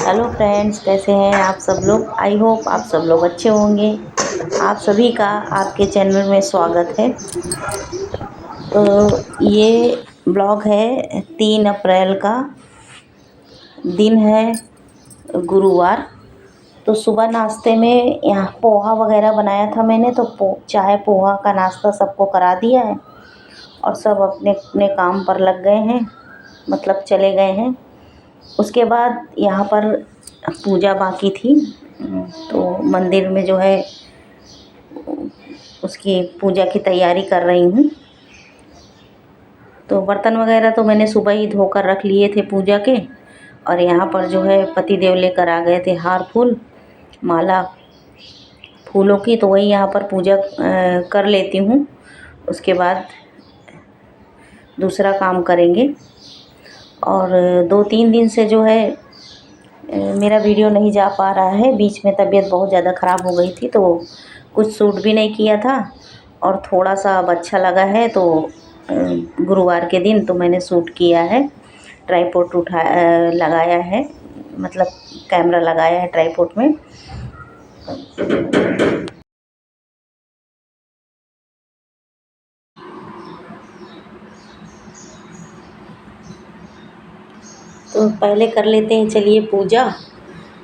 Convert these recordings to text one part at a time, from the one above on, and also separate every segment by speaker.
Speaker 1: Hello friends, कैसे हैं आप सब लोग। आई होप आप सब लोग अच्छे होंगे। आप सभी का आपके चैनल में स्वागत है। तो ये ब्लॉग है 3 अप्रैल का, दिन है गुरुवार। तो सुबह नाश्ते में यहाँ पोहा वगैरह बनाया था मैंने, तो चाय पोहा का नाश्ता सबको करा दिया है और सब अपने अपने काम पर लग गए हैं, मतलब चले गए हैं। उसके बाद यहाँ पर पूजा बाकी थी, तो मंदिर में जो है उसकी पूजा की तैयारी कर रही हूँ। तो बर्तन वगैरह तो मैंने सुबह ही धोकर रख लिए थे पूजा के, और यहाँ पर जो है पति देव लेकर आ गए थे हार फूल माला फूलों की, तो वही यहाँ पर पूजा कर लेती हूँ। उसके बाद दूसरा काम करेंगे। और 2-3 दिन से जो है मेरा वीडियो नहीं जा पा रहा है। बीच में तबीयत बहुत ज़्यादा ख़राब हो गई थी, तो कुछ शूट भी नहीं किया था, और थोड़ा सा अब अच्छा लगा है, तो गुरुवार के दिन तो मैंने शूट किया है। ट्राइपॉड लगाया है, मतलब कैमरा लगाया है ट्राइपॉड में। तो पहले कर लेते हैं चलिए पूजा,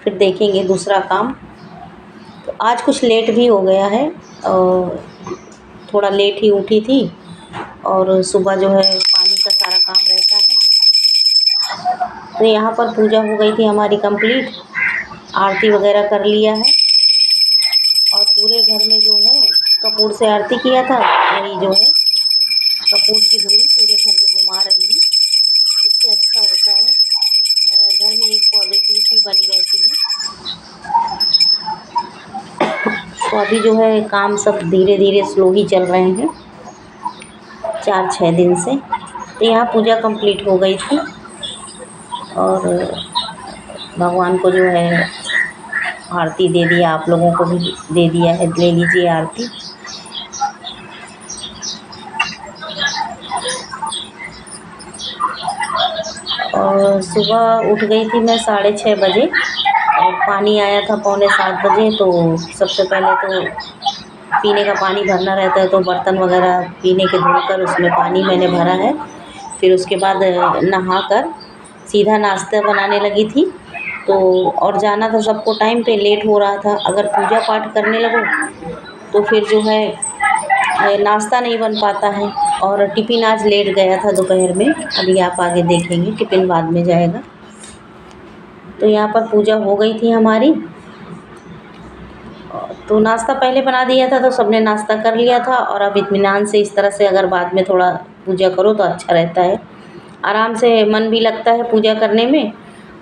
Speaker 1: फिर देखेंगे दूसरा काम। तो आज कुछ लेट भी हो गया है, और थोड़ा लेट ही उठी थी, और सुबह जो है पानी का सारा काम रहता है। तो यहाँ पर पूजा हो गई थी हमारी कंप्लीट, आरती वगैरह कर लिया है, और पूरे घर में जो है कपूर से आरती किया था। वही जो है कपूर की धूरी पूरे घर में घुमा रही हूँ, इससे अच्छा होता है, घर में एक पॉजिटिविटी बनी रहती है। तो अभी जो है काम सब धीरे धीरे स्लो ही चल रहे हैं 4-6 दिन से। तो यहाँ पूजा कंप्लीट हो गई थी, और भगवान को जो है आरती दे दिया, आप लोगों को भी दे दिया है, ले लीजिए आरती। और सुबह उठ गई थी मैं 6:30 बजे, और पानी आया था 6:45 बजे। तो सबसे पहले तो पीने का पानी भरना रहता है, तो बर्तन वगैरह पीने के धोकर उसमें पानी मैंने भरा है। फिर उसके बाद नहाकर सीधा नाश्ता बनाने लगी थी। तो और जाना था सबको टाइम पे, लेट हो रहा था। अगर पूजा पाठ करने लगो तो फिर जो है नाश्ता नहीं बन पाता है। और टिफ़िन आज लेट गया था दोपहर में, अभी आप आगे देखेंगे, टिफ़िन बाद में जाएगा। तो यहाँ पर पूजा हो गई थी हमारी, तो नाश्ता पहले बना दिया था, तो सबने नाश्ता कर लिया था। और अब इत्मीनान से इस तरह से अगर बाद में थोड़ा पूजा करो तो अच्छा रहता है, आराम से मन भी लगता है पूजा करने में।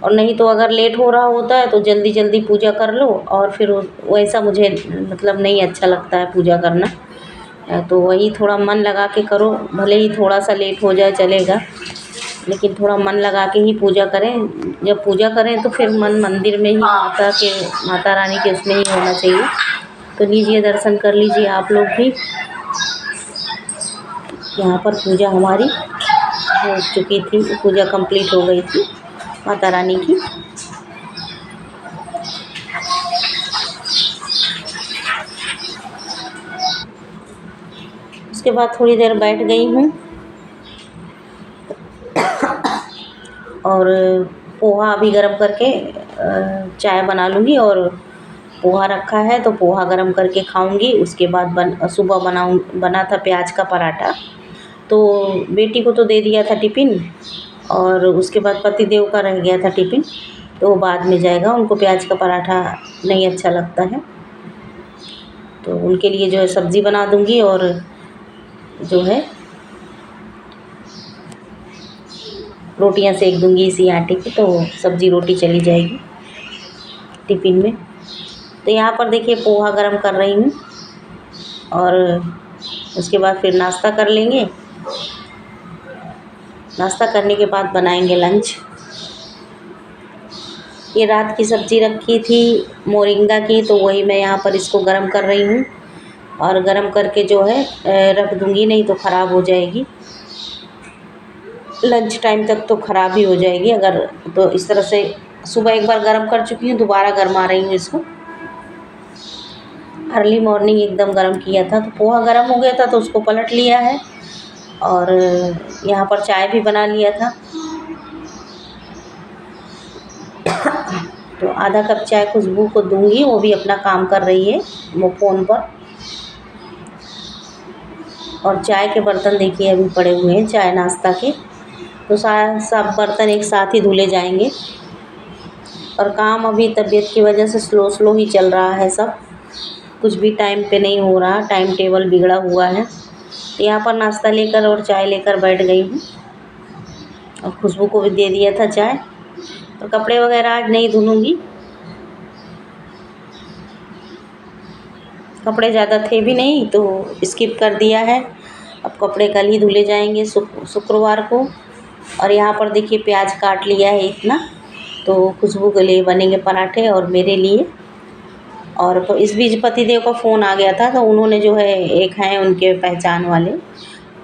Speaker 1: और नहीं तो अगर लेट हो रहा होता है तो जल्दी जल्दी पूजा कर लो, और फिर वैसा मुझे मतलब नहीं अच्छा लगता है पूजा करना। तो वही थोड़ा मन लगा के करो, भले ही थोड़ा सा लेट हो जाए चलेगा, लेकिन थोड़ा मन लगा के ही पूजा करें। जब पूजा करें तो फिर मन मंदिर में ही माता रानी के उसमें ही होना चाहिए। तो लीजिए, दर्शन कर लीजिए आप लोग भी। यहाँ पर पूजा हमारी हो चुकी थी, पूजा कंप्लीट हो गई थी माता रानी की। उसके बाद थोड़ी देर बैठ गई हूँ, और पोहा अभी गर्म करके चाय बना लूँगी, और पोहा रखा है तो पोहा गरम करके खाऊंगी। उसके बाद सुबह बना था प्याज का पराठा, तो बेटी को तो दे दिया था टिफ़िन, और उसके बाद पतिदेव का रह गया था टिफ़िन, तो वो बाद में जाएगा। उनको प्याज का पराठा नहीं अच्छा लगता है, तो उनके लिए जो है सब्ज़ी बना दूंगी, और जो है रोटियां सेक दूंगी इसी आटे की, तो सब्ज़ी रोटी चली जाएगी टिफ़िन में। तो यहाँ पर देखिए पोहा गरम कर रही हूँ, और उसके बाद फिर नाश्ता कर लेंगे। नाश्ता करने के बाद बनाएंगे लंच। ये रात की सब्ज़ी रखी थी मोरिंगा की, तो वही मैं यहाँ पर इसको गरम कर रही हूँ, और गरम करके जो है रख दूँगी, नहीं तो ख़राब हो जाएगी। लंच टाइम तक तो ख़राब ही हो जाएगी अगर, तो इस तरह से सुबह एक बार गरम कर चुकी हूँ, दोबारा गरमा रही हूँ इसको। अर्ली मॉर्निंग एकदम गरम किया था, तो पोहा गरम हो गया था तो उसको पलट लिया है, और यहाँ पर चाय भी बना लिया था। तो आधा कप चाय खुशबू को दूंगी, वो भी अपना काम कर रही है वो फ़ोन पर। और चाय के बर्तन देखिए अभी पड़े हुए हैं चाय नाश्ता के, तो सब बर्तन एक साथ ही धुले जाएंगे। और काम अभी तबीयत की वजह से स्लो ही चल रहा है सब, कुछ भी टाइम पे नहीं हो रहा, टाइम टेबल बिगड़ा हुआ है। तो यहाँ पर नाश्ता लेकर और चाय लेकर बैठ गई हूँ, और खुशबू को भी दे दिया था चाय। और कपड़े वगैरह आज नहीं धुलूँगी, कपड़े ज़्यादा थे भी नहीं तो स्किप कर दिया है। अब कपड़े कल ही धुले जाएंगे शुक्रवार को। और यहाँ पर देखिए प्याज काट लिया है इतना, तो खुशबू के लिए बनेंगे पराठे और मेरे लिए। और तो इस बीच पतिदेव का फ़ोन आ गया था, तो उन्होंने जो है एक हैं उनके पहचान वाले,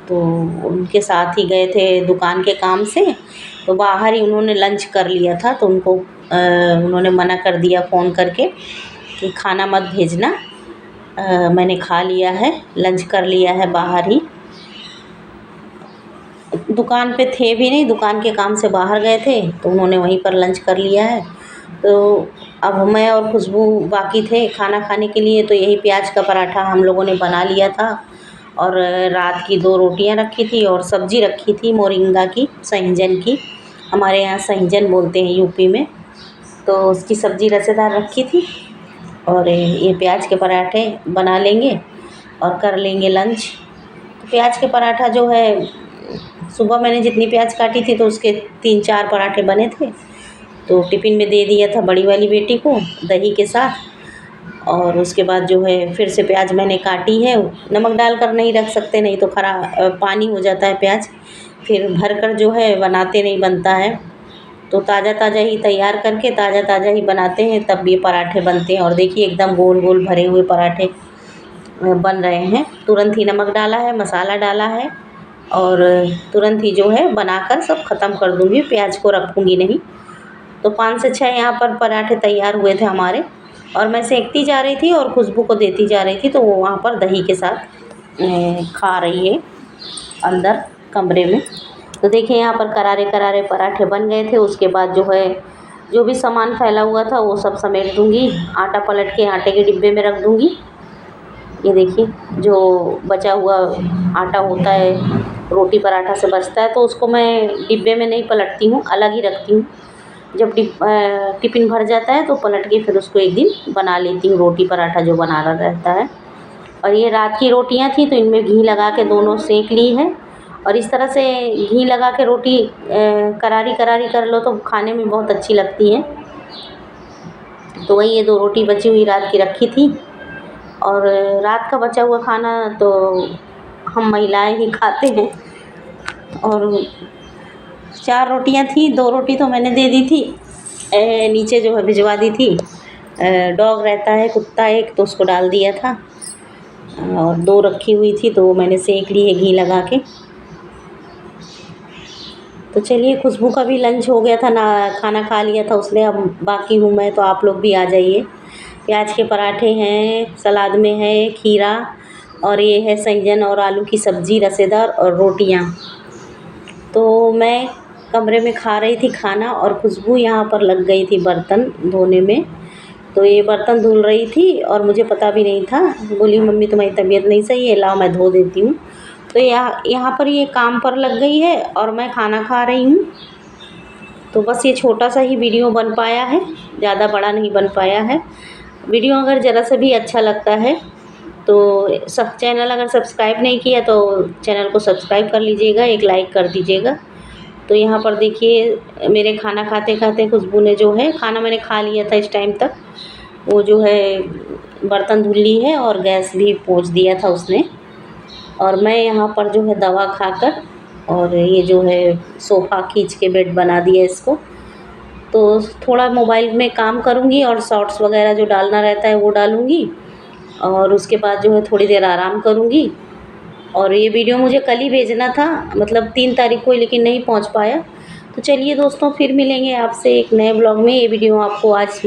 Speaker 1: तो उनके साथ ही गए थे दुकान के काम से, तो बाहर ही उन्होंने लंच कर लिया था। तो उनको उन्होंने मना कर दिया फ़ोन करके कि खाना मत भेजना, मैंने खा लिया है, लंच कर लिया है बाहर ही। दुकान पे थे भी नहीं, दुकान के काम से बाहर गए थे, तो उन्होंने वहीं पर लंच कर लिया है। तो अब मैं और खुशबू बाकी थे खाना खाने के लिए, तो यही प्याज का पराठा हम लोगों ने बना लिया था। और रात की 2 रोटियां रखी थी, और सब्ज़ी रखी थी मोरिंगा की, सहजन की, हमारे यहाँ सहजन बोलते हैं यूपी में, तो उसकी सब्ज़ी रसेदार रखी थी। और ये प्याज के पराठे बना लेंगे और कर लेंगे लंच। तो प्याज के पराठा जो है, सुबह मैंने जितनी प्याज काटी थी तो उसके 3-4 पराठे बने थे, तो टिफ़िन में दे दिया था बड़ी वाली बेटी को दही के साथ। और उसके बाद जो है फिर से प्याज मैंने काटी है, नमक डालकर नहीं रख सकते, नहीं तो पानी हो जाता है प्याज, फिर भर कर जो है बनाते नहीं बनता है। तो ताज़ा ही तैयार करके ताज़ा ही बनाते हैं, तब ये पराठे बनते हैं। और देखिए एकदम गोल गोल भरे हुए पराठे बन रहे हैं। तुरंत ही नमक डाला है, मसाला डाला है, और तुरंत ही जो है बनाकर सब ख़त्म कर दूँगी, प्याज को रखूँगी नहीं। तो 5 से 6 यहाँ पर पराठे तैयार हुए थे हमारे, और मैं सेकती जा रही थी और खुशबू को देती जा रही थी, तो वो वहाँ पर दही के साथ खा रही है अंदर कमरे में। तो देखिए यहाँ पर करारे पराठे बन गए थे। उसके बाद जो है जो भी सामान फैला हुआ था वो सब समेट दूँगी, आटा पलट के आटे के डिब्बे में रख दूँगी। ये देखिए जो बचा हुआ आटा होता है, रोटी पराठा से बचता है, तो उसको मैं डिब्बे में नहीं पलटती हूँ, अलग ही रखती हूँ। जब टिफ़िन भर जाता है तो पलट के फिर उसको एक दिन बना लेती हूँ, रोटी पराठा जो बनाना रहता है। और ये रात की रोटियां थी, तो इनमें घी लगा के दोनों सेक ली है। और इस तरह से घी लगा के रोटी करारी कर लो तो खाने में बहुत अच्छी लगती है। तो वही ये 2 रोटी बची हुई रात की रखी थी, और रात का बचा हुआ खाना तो हम महिलाएं ही खाते हैं। और 4 रोटियां थी, 2 रोटी तो मैंने दे दी थी, नीचे जो है भिजवा दी थी। डॉग रहता है कुत्ता एक, तो उसको डाल दिया था, और 2 रखी हुई थी तो मैंने सेक ली है घी लगा के। तो चलिए खुशबू का भी लंच हो गया था ना, खाना खा लिया था उसने, अब बाकी हूँ मैं, तो आप लोग भी आ जाइए। प्याज के पराठे हैं, सलाद में है खीरा, और ये है सहजन और आलू की सब्ज़ी रसेदार, और रोटियाँ। तो मैं कमरे में खा रही थी खाना, और खुशबू यहाँ पर लग गई थी बर्तन धोने में। तो ये बर्तन धुल रही थी और मुझे पता भी नहीं था। बोली मम्मी तुम्हारी तबीयत नहीं सही है, लाओ मैं धो देती हूँ। तो यहाँ यहाँ पर ये काम पर लग गई है और मैं खाना खा रही हूँ। तो बस ये छोटा सा ही वीडियो बन पाया है, ज़्यादा बड़ा नहीं बन पाया है। वीडियो अगर ज़रा सा भी अच्छा लगता है तो चैनल अगर सब्सक्राइब नहीं किया तो चैनल को सब्सक्राइब कर लीजिएगा, एक लाइक कर दीजिएगा। तो यहाँ पर देखिए मेरे खाना खाते खाते खुशबू ने जो है, खाना मैंने खा लिया था इस टाइम तक, वो जो है बर्तन धुल ली है और गैस भी पोंछ दिया था उसने। और मैं यहाँ पर जो है दवा खाकर और ये जो है सोफ़ा खींच के बेड बना दिया इसको। तो थोड़ा मोबाइल में काम करूँगी और शॉर्ट्स वगैरह जो डालना रहता है वो डालूँगी और उसके बाद जो है थोड़ी देर आराम करूँगी। और ये वीडियो मुझे कल ही भेजना था, मतलब 3 तारीख को ही, लेकिन नहीं पहुँच पाया। तो चलिए दोस्तों, फिर मिलेंगे आपसे एक नए ब्लॉग में। ये वीडियो आपको आज